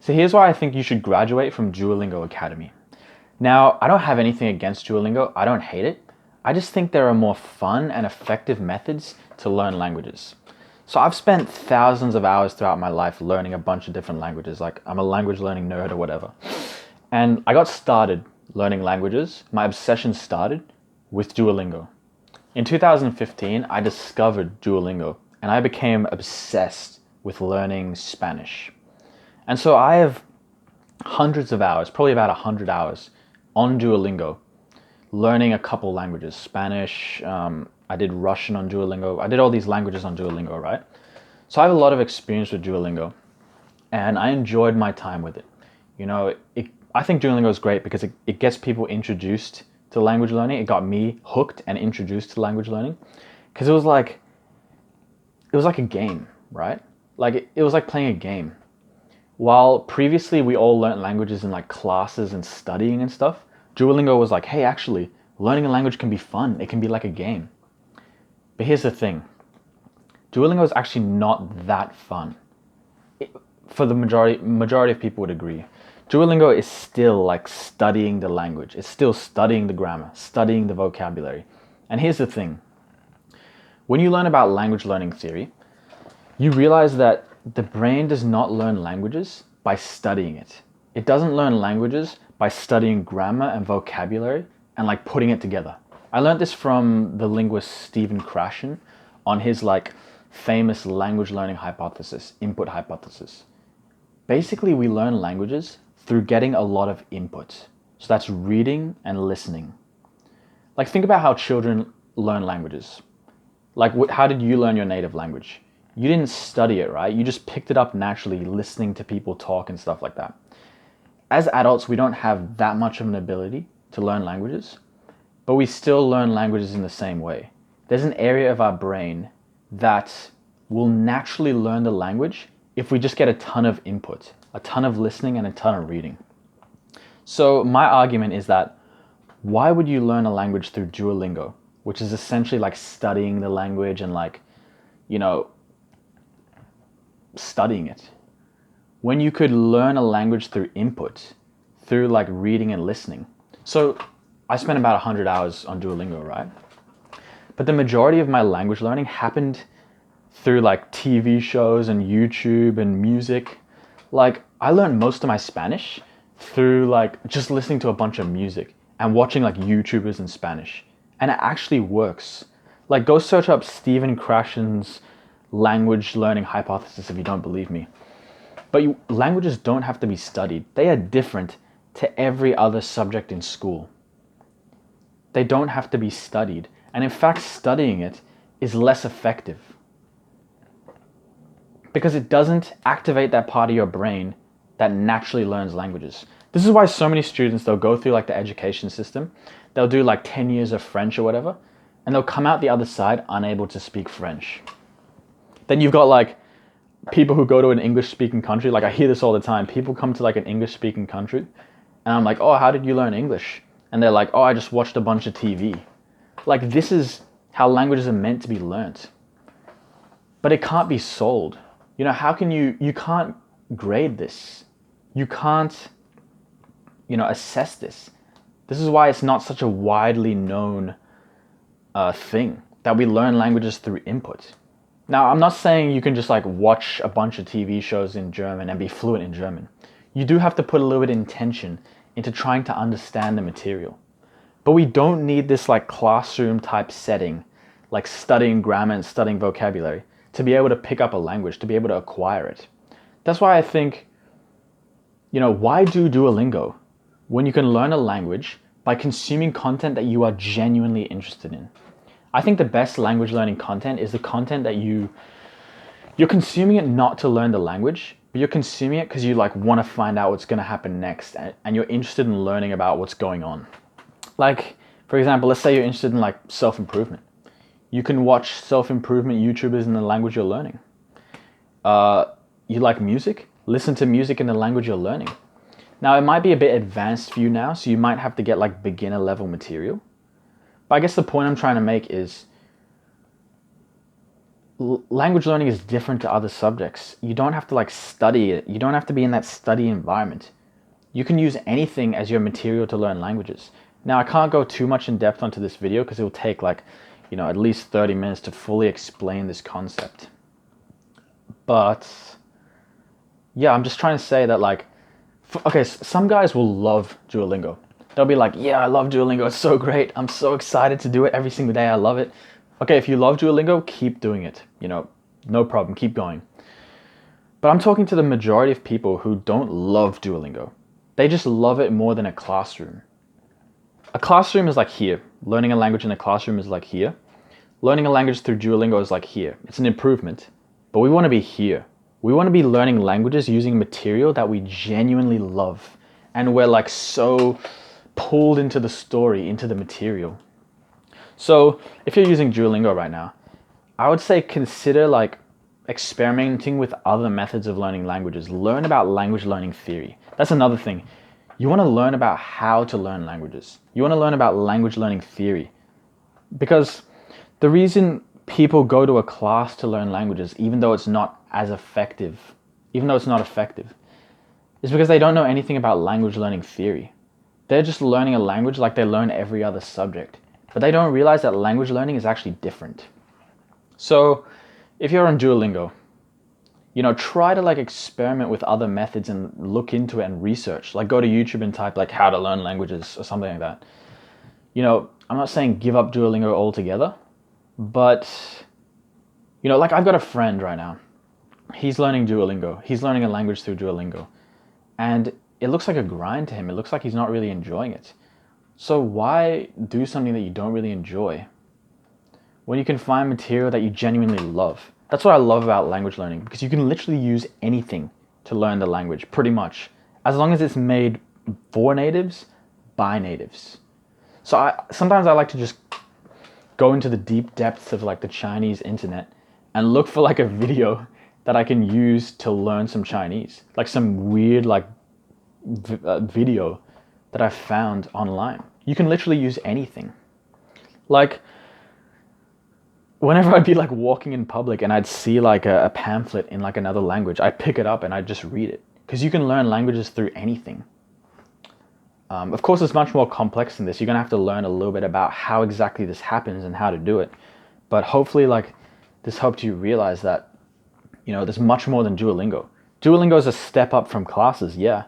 So here's why I think you should graduate from Duolingo Academy. Now, I don't have anything against Duolingo. I don't hate it. I just think there are more fun and effective methods to learn languages. So I've spent thousands of hours throughout my life learning a bunch of different languages. Like I'm a language learning nerd or whatever. And I got started learning languages. My obsession started with Duolingo. In 2015, I discovered Duolingo and I became obsessed with learning Spanish. And so I have hundreds of hours, probably about 100 hours on Duolingo, learning a couple languages. Spanish, I did Russian on Duolingo. I did all these languages on Duolingo, right? So I have a lot of experience with Duolingo and I enjoyed my time with it. I think Duolingo is great because it gets people introduced to language learning. It got me hooked and introduced to language learning because it was like a game, right? It was like playing a game. While previously we all learnt languages in like classes and studying and stuff, Duolingo was like, hey, actually, learning a language can be fun. It can be like a game. But here's the thing. Duolingo is actually not that fun. For the majority of people would agree. Duolingo is still like studying the language. It's still studying the grammar, studying the vocabulary. And here's the thing. When you learn about language learning theory, you realize that the brain does not learn languages by studying it. It doesn't learn languages by studying grammar and vocabulary and like putting it together. I learned this from the linguist Stephen Krashen on his like famous language learning hypothesis, input hypothesis. Basically, we learn languages through getting a lot of input. So that's reading and listening. Like think about how children learn languages. Like how did you learn your native language? You didn't study it, right? You just picked it up naturally, listening to people talk and stuff like that. As adults, we don't have that much of an ability to learn languages, but we still learn languages in the same way. There's an area of our brain that will naturally learn the language if we just get a ton of input, a ton of listening and a ton of reading. So my argument is that why would you learn a language through Duolingo, which is essentially like studying the language and studying it, when you could learn a language through input, through like reading and listening. So I spent about 100 hours on Duolingo, right? But the majority of my language learning happened through like TV shows and YouTube and music. Like I learned most of my Spanish through like just listening to a bunch of music and watching like YouTubers in Spanish. And it actually works. Like go search up Stephen Krashen's language learning hypothesis if you don't believe me. But languages don't have to be studied. They are different to every other subject in school. They don't have to be studied. And in fact, studying it is less effective because it doesn't activate that part of your brain that naturally learns languages. This is why so many students, they'll go through like the education system. They'll do like 10 years of French or whatever, and they'll come out the other side unable to speak French. Then you've got like people who go to an English-speaking country. Like I hear this all the time. People come to like an English-speaking country and I'm like, oh, how did you learn English? And they're like, oh, I just watched a bunch of TV. Like this is how languages are meant to be learnt. But it can't be sold. How can you can't grade this. You can't, assess this. This is why it's not such a widely known thing that we learn languages through input. Now, I'm not saying you can just like watch a bunch of TV shows in German and be fluent in German. You do have to put a little bit of intention into trying to understand the material. But we don't need this like classroom type setting, like studying grammar and studying vocabulary to be able to pick up a language, to be able to acquire it. That's why I think, why do Duolingo when you can learn a language by consuming content that you are genuinely interested in? I think the best language learning content is the content that you're consuming it not to learn the language, but you're consuming it because you like want to find out what's going to happen next and you're interested in learning about what's going on. Like, for example, let's say you're interested in like self-improvement. You can watch self-improvement YouTubers in the language you're learning. You like music? Listen to music in the language you're learning. Now, it might be a bit advanced for you now, so you might have to get like beginner level material. But I guess the point I'm trying to make is language learning is different to other subjects. You don't have to like study it. You don't have to be in that study environment. You can use anything as your material to learn languages. Now, I can't go too much in depth onto this video because it will take like, at least 30 minutes to fully explain this concept. But yeah, I'm just trying to say that like, okay, some guys will love Duolingo. They'll be like, yeah, I love Duolingo. It's so great. I'm so excited to do it every single day. I love it. Okay, if you love Duolingo, keep doing it. No problem. Keep going. But I'm talking to the majority of people who don't love Duolingo. They just love it more than a classroom. A classroom is like here. Learning a language in a classroom is like here. Learning a language through Duolingo is like here. It's an improvement. But we want to be here. We want to be learning languages using material that we genuinely love. And we're like so pulled into the story, into the material. So if you're using Duolingo right now, I would say consider like experimenting with other methods of learning languages. Learn about language learning theory. That's another thing. You want to learn about how to learn languages. You want to learn about language learning theory. Because the reason people go to a class to learn languages, even though it's not effective, is because they don't know anything about language learning theory. They're just learning a language like they learn every other subject. But they don't realize that language learning is actually different. So if you're on Duolingo, try to like experiment with other methods and look into it and research. Like go to YouTube and type like how to learn languages or something like that. I'm not saying give up Duolingo altogether, but like I've got a friend right now. He's learning Duolingo. He's learning a language through Duolingo. And it looks like a grind to him. It looks like he's not really enjoying it. So why do something that you don't really enjoy when you can find material that you genuinely love? That's what I love about language learning, because you can literally use anything to learn the language, pretty much, as long as it's made for natives, by natives. So sometimes I like to just go into the deep depths of like the Chinese internet and look for like a video that I can use to learn some Chinese, like some weird like video that I found online. You can literally use anything. Like whenever I'd be like walking in public and I'd see like a pamphlet in like another language, I'd pick it up and I'd just read it, because you can learn languages through anything. Of course, it's much more complex than this. You're gonna have to learn a little bit about how exactly this happens and how to do it. But hopefully like this helped you realize that, there's much more than Duolingo. Duolingo is a step up from classes, yeah.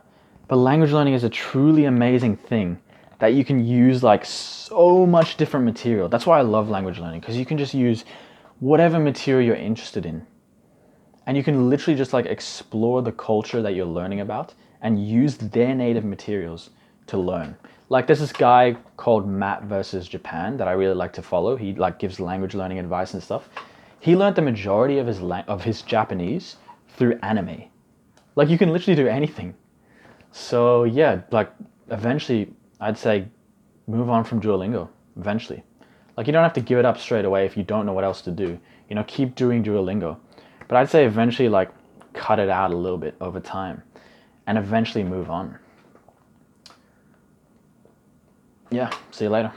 But language learning is a truly amazing thing that you can use like so much different material. That's why I love language learning, because you can just use whatever material you're interested in. And you can literally just like explore the culture that you're learning about and use their native materials to learn. Like there's this guy called Matt versus Japan that I really like to follow. He like gives language learning advice and stuff. He learned the majority of his Japanese through anime. Like you can literally do anything. So yeah, like eventually I'd say move on from Duolingo, eventually. Like you don't have to give it up straight away if you don't know what else to do. Keep doing Duolingo. But I'd say eventually like cut it out a little bit over time and eventually move on. Yeah, see you later.